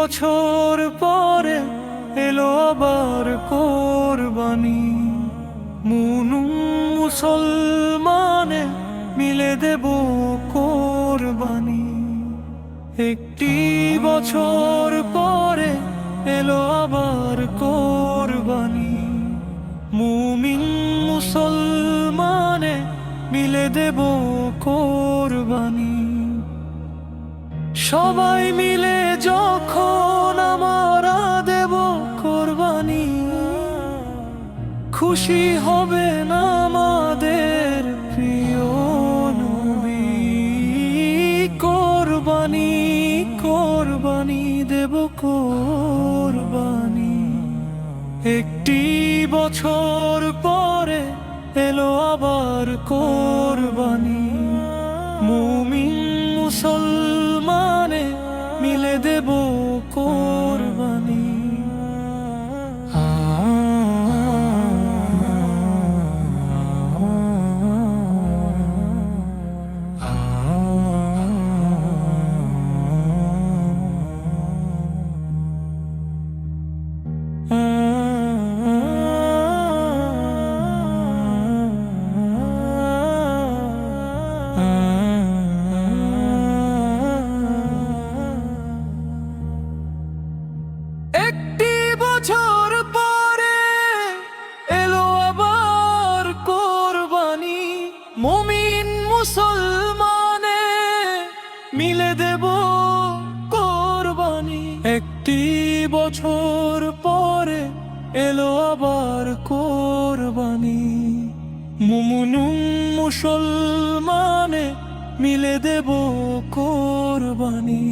বছর পরে এলো আবার কোরবানি, মুসলমানে মিলে দেব কোরবানি। একটি বছর পরে এলো আবার কোরবানি, মুমিন মুসলমানে মিলে দেব কোরবানি। সবাই মিলে যখন আমরা দেব কোরবানি, খুশি হবেন আমাদের প্রিয় নবী। কোরবানি কোরবানি দেব কোরবানি। একটি বছর পরে এলো আবার কোরবানি, মুমিন মুসলমানে মিলে দেব কোরবানি। একটি বছর পরে এলো আবার কোরবানি, মুমিন মুসলমানে মিলে দেব কোরবানি। একটি বছর পরে এলো আবার কোরবানি, মুমিন মুসলমানে মিলে দেব কোরবানি।